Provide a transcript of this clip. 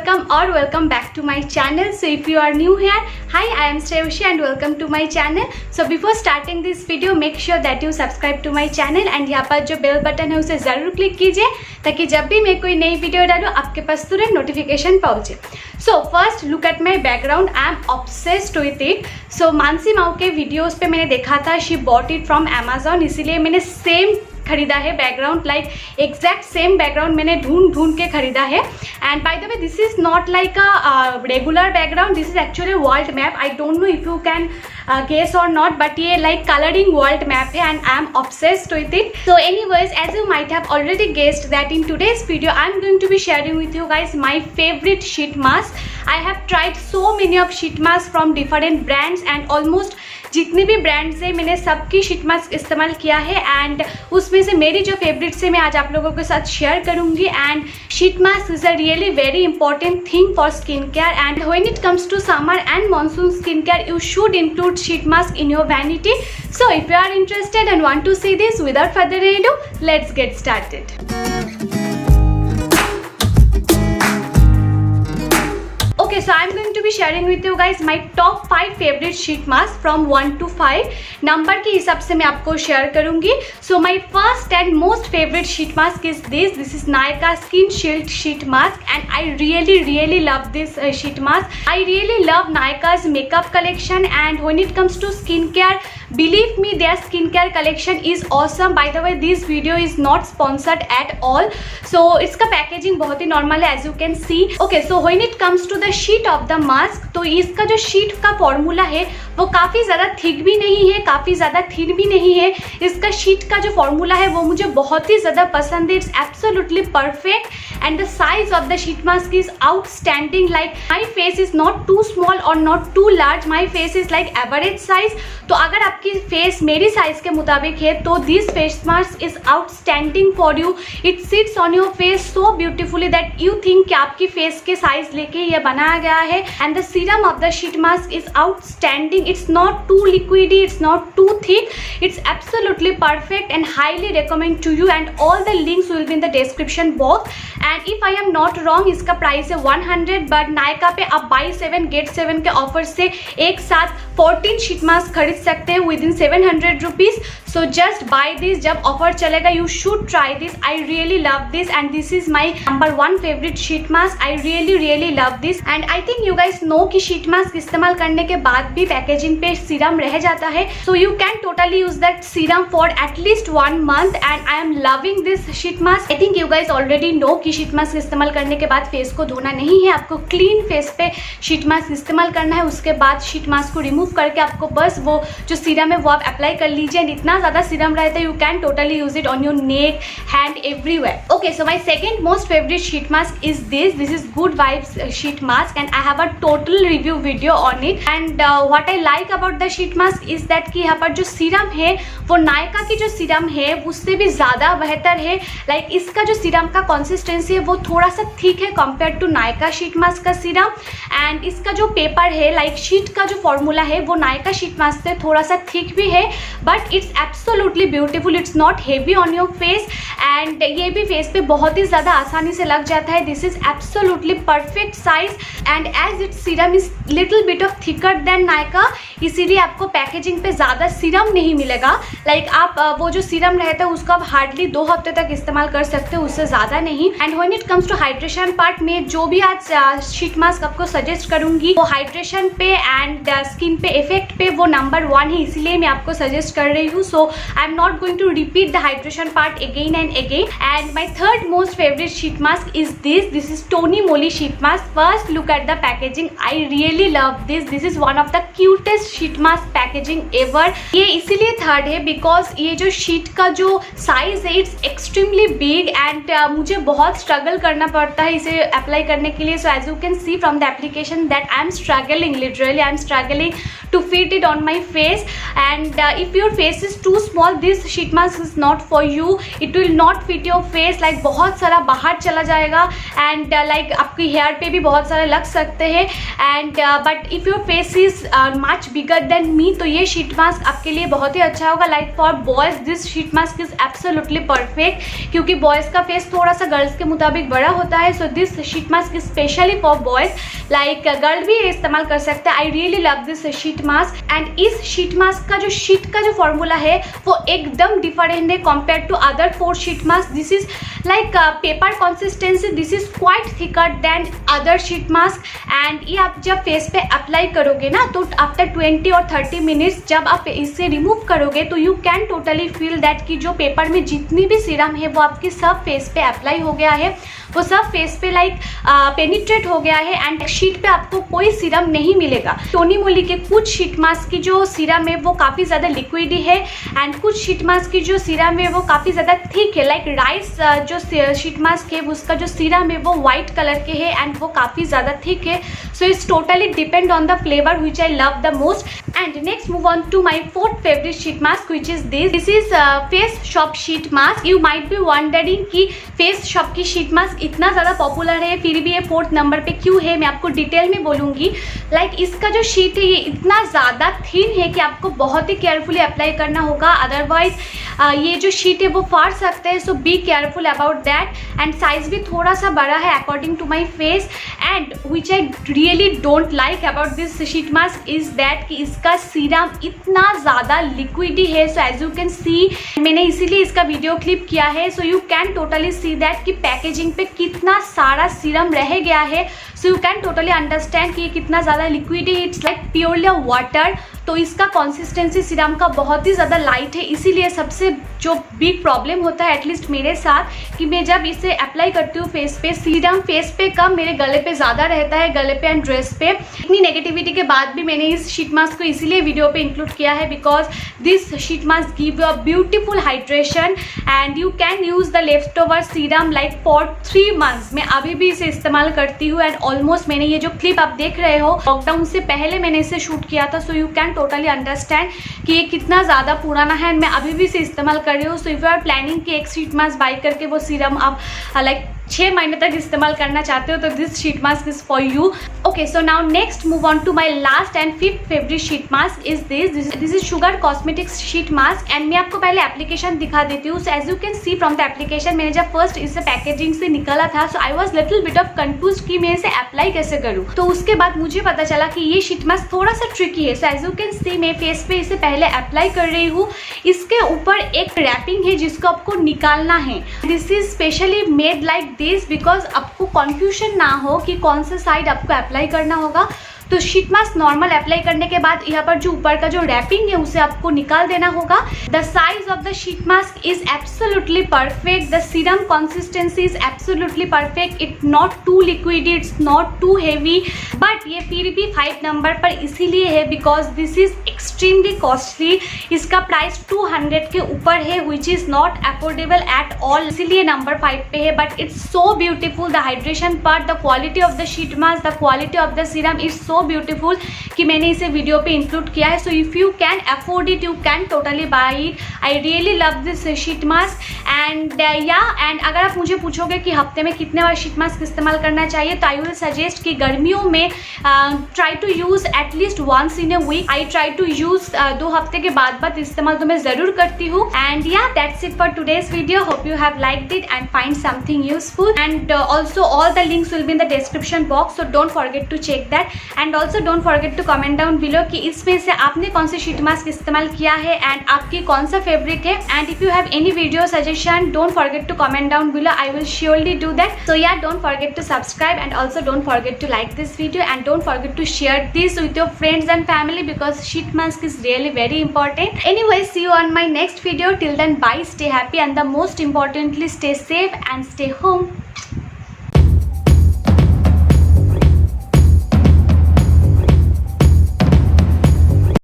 welcome or welcome back to my channel. So if you are new here, hi, I am Shreyushi and welcome to my channel. So before starting this video, make sure that you subscribe to my channel and यहाँ पर जो bell button है उसे ज़रूर click कीजिए ताकि जब भी मैं कोई नई वीडियो डालूँ आपके पास तुरंत नोटिफिकेशन पहुँचे. So first look at my background. I am obsessed with it. So Mansi माऊ के वीडियोस पे मैंने देखा था she bought it from Amazon, इसीलिए मैंने सेम खरीदा है background, like exact same background मैंने ढूंढ के खरीदा है. And by the way this is not like a regular background, this is actually world map. I don't know if you can guess or not, but ये like colouring world map है and I am obsessed with it. So anyways, as you might have already guessed that in today's video I am going to be sharing with you guys my favourite sheet mask. I have tried so many of sheet mask from different brands and almost जितनी भी brands है मैंने सबकी sheet mask इस्तेमाल किया है and उसमें से मेरी जो फेवरेट्स है मैं आज आप लोगों के साथ शेयर करूंगी. And sheet mask is a really very important thing for skin care and when it comes to summer and monsoon skin care you should include sheet mask in your vanity. So if you are interested and want to see this without further ado, let's get started. Okay, so I'm going to be sharing with you guys my top 5 favorite sheet masks from 1 to 5. Number के हिसाब से मैं आपको share करूंगी. So my first and most favorite sheet mask is this. This is Nykaa Skin Shield sheet mask and I really love this sheet mask. I really love Nykaa's makeup collection and when it comes to skincare, believe me, their skincare collection is awesome. By the way, this video is not sponsored at all. So इसका packaging बहुत ही normal है as you can see. Okay, so when it comes to the sheet of the mask, तो इसका जो sheet का formula है वो काफ़ी ज़्यादा थिक भी नहीं है, काफ़ी ज़्यादा थिन भी नहीं है. इसका शीट का जो फॉर्मूला है वो मुझे बहुत ही ज़्यादा पसंद है. It's absolutely perfect and the size of the sheet mask is outstanding. Like my face is not too small और not too large, my face is like average size. तो अगर आपकी फेस मेरी साइज के मुताबिक है तो this face mask is outstanding for you. It sits on your face so beautifully that you think कि आपकी फेस के साइज लेके ये बनाया गया है. And the serum of the sheet mask is outstanding. It's not too liquidy, it's not too thick, it's absolutely perfect and highly recommend to you and all the links will be in the description box. and if I am not wrong इसका price है 100 but Nykaa पे आप buy 7 get 7 के offer से एक साथ 14 sheet mask खरीद सकते हैं within 700 rupees. so just buy this. जब ऑफर चलेगा you should try this. I really love this and this is my number 1 favorite sheet mask. I really love this and I think you guys know कि sheet mask इस्तेमाल करने के बाद भी packaging पे serum रह जाता है. so you can totally use that serum for at least 1 month and I am loving this sheet mask. I think you guys already know कि शीट मास्क इस्तेमाल करने के बाद फेस को धोना नहीं है, आपको क्लीन फेस पे शीट मास्क इस्तेमाल करना है. उसके बाद शीट मास्क को रिमूव करके आपको बस वो जो सीरम है वो आप अप्लाई कर लीजिए. एंड इतना ज़्यादा सीरम रहता है you can totally use it on your neck, hand, everywhere. Okay, so my second most favourite sheet mask is this is good vibes sheet mask and I have a total review video on it. And what I like about the sheet mask is that कि यहाँ पर जो serum है वो नायका की जो serum है उससे भी ज़्यादा बेहतर है. लाइक इसका जो सीरम का कंसिस्टेंसी है वो थोड़ा सा थिक है compare to Nykaa sheet mask का सीरम. एंड इसका जो पेपर है लाइक शीट का जो फॉर्मूला है वो नायका शीट मास्क से थोड़ा सा थिक भी है but it's absolutely beautiful. It's not heavy on your face and ये भी फेस पे बहुत ही ज़्यादा आसानी से लग जाता है. This is absolutely perfect size and as its serum is little bit of thicker than Nykaa, इसीलिए आपको पैकेजिंग पे ज़्यादा सीरम नहीं मिलेगा. लाइक आप वो जो सीरम रहता है उसको आप हार्डली 2 हफ्ते तक इस्तेमाल कर सकते हो, उससे ज़्यादा नहीं. And when it comes to hydration part में जो भी आज शीट मास्क आपको सजेस्ट करूंगी वो हाइड्रेशन पे एंड स्किन पे इफेक्ट पे वो नंबर 1 है, इसीलिए मैं आपको सजेस्ट कर रही हूँ. So I am not going to repeat the hydration part again and again. And my third most favourite sheet mask is this is Tony Moly sheet mask. First look at the packaging. I really love this is one of the cutest sheet mask packaging ever. ये इसीलिए third है because ये जो sheet का जो size है it's extremely big and मुझे बहुत स्ट्रगल करना पड़ता है इसे अप्लाई करने के लिए. So as you can see from the application that I am struggling, literally I am struggling to fit it on my face. and if your face is too too small, this sheet mask is not for you, it will not fit your face, like बहुत सारा बाहर चला जाएगा and like आपकी hair पे भी बहुत सारे लग सकते हैं and but if your face is much bigger than me, तो ये शीट मास्क आपके लिए बहुत ही अच्छा होगा. Like for boys this sheet mask is absolutely perfect, क्योंकि बॉयज़ का फेस थोड़ा सा गर्ल्स के मुताबिक बड़ा होता है. So this sheet mask is specially for boys, like girl भी इस्तेमाल कर सकते हैं. आई really love this sheet mask and इस शीट मास्क का जो शीट का जो फॉर्मूला है वो एकदम डिफरेंट है compare to other 4 sheet mask. This is like paper consistency, this is quite thicker than other sheet mask and ये आप जब फेस पे अप्लाई करोगे ना तो आफ्टर 20 और 30 मिनट्स जब आप इससे रिमूव करोगे तो you can totally feel that कि जो पेपर में जितनी भी सीरम है वो आपकी सब फेस पे अप्लाई हो गया है, वो सब फेस पे लाइक पेनिट्रेट हो गया है एंड शीट पे आपको कोई सीरम नहीं मिलेगा. टोनी मोली के कुछ शीट मास्क की जो सीरम है वो काफ़ी ज़्यादा लिक्विडी है एंड कुछ शीट मास्क की जो सीरम है वो काफ़ी ज़्यादा थिक है. लाइक राइस जो शीट मास्क है उसका जो सीरम है वो वाइट कलर के है एंड वो काफ़ी ज़्यादा थिक है. So it's totally depend on the flavour which I love the most. And next move on to my 4th favourite sheet mask which is this is Face Shop sheet mask. You might be wondering कि Face Shop की sheet mask इतना ज़्यादा popular है फिर भी ये 4th number पे क्यों है, मैं आपको डिटेल में बोलूँगी. लाइक इसका जो शीट है ये इतना ज़्यादा थिन है कि आपको बहुत ही केयरफुली अप्लाई करना होगा, अदरवाइज ये जो शीट है वो फाड़ सकते हैं. So be careful about that and size भी थोड़ा सा बड़ा है according to my face and which I really don't like about this sheet mask is that कि इसका सीरम इतना ज़्यादा लिक्विडी है. So as you can see, मैंने इसीलिए इसका वीडियो क्लिप किया है. So you can totally see that कि पैकेजिंग पे कितना सारा सीरम रह गया है. So you can totally understand कि ये कितना ज़्यादा लिक्विडी है. It's like purely water. तो इसका कंसिस्टेंसी सीरम का बहुत ही ज़्यादा लाइट है, इसीलिए सबसे जो बिग प्रॉब्लम होता है एटलीस्ट मेरे साथ कि मैं जब इसे अप्लाई करती हूँ फेस पे, सीरम फेस पे कम मेरे गले पे ज़्यादा रहता है, गले पे एंड ड्रेस पे. इतनी नेगेटिविटी के बाद भी मैंने इस शीट मास्क को इसीलिए वीडियो पे इंक्लूड किया है because this sheet mask give you a beautiful hydration and you can use the left over serum like for 3 months. मैं अभी भी इसे इस्तेमाल करती हूँ एंड ऑलमोस्ट मैंने ये जो क्लिप आप देख रहे हो लॉकडाउन से पहले मैंने इसे शूट किया था. सो यू कैन टोटली अंडरस्टैंड कि ये कितना ज़्यादा पुराना है एंड मैं अभी भी इसे इस्तेमाल कर रही हूँ. So if you are planning कि एक शीट मास्क बाई करके वो सीरम आप लाइक 6 महीने तक इस्तेमाल करना चाहते हो तो this sheet mask is for you. Okay, so now next move on to my last and 5th favourite sheet mask is this is Sugar Cosmetics sheet mask and मैं आपको पहले एप्लीकेशन दिखा देती हूँ. So as you can see from the application, मैंने जब first इसे packaging से निकाला था so I was little bit of confuse कि मैं इसे अप्लाई कैसे करूँ. तो उसके बाद मुझे पता चला कि ये शीट मास्क थोड़ा सा ट्रिकी है. So as you can see मैं फेस पे इसे पहले अप्लाई कर रही हूँ. इसके ऊपर एक रैपिंग है जिसको आपको निकालना है. This is specially made like this because आपको कन्फ्यूजन ना हो कि कौन सा साइड आपको अप्लाई करना होगा. तो शीट मास्क नॉर्मल अप्लाई करने के बाद यहाँ पर जो ऊपर का जो रैपिंग है उसे आपको निकाल देना होगा. The size of the sheet mask is absolutely perfect. The serum consistency is absolutely perfect. It not too liquidy, it's not too heavy, but ये फिर भी 5 नंबर पर इसीलिए है because this is extremely costly. इसका प्राइस 200 के ऊपर है which is not affordable at all, इसीलिए नंबर 5 पे है. But it's so beautiful. The hydration part, the quality of the sheet mask, the quality of the serum is so beautiful कि मैंने इसे वीडियो पे इंक्लूड किया है. सो if you can afford it you can totally by it. I really love this sheet mask and and अगर आप मुझे पूछोगे कि हफ्ते में कितने बार शीट मास्क इस्तेमाल करना चाहिए तो आई विल सजेस्ट कि गर्मियों में try to use at least once in a week. I try to use 2 हफ्ते के बाद इस्तेमाल तो मैं ज़रूर करती हूँ. And that's it for today's video. Hope you have liked it and find something useful and also all the links will be in the description box. So don't forget to check that and also don't forget to comment down below कि इसमें से आपने कौन से sheet mask इस्तेमाल किया है and आपकी कौन सा फेवरेट है. And if you have any video suggestion don't forget to comment down below. I will surely do that. So don't forget to subscribe and also don't forget to like this video and don't forget to share this with your friends and family because sheet mask is really very important. Anyway, see you on my next video. Till then, bye, stay happy and the most importantly, stay safe and stay home.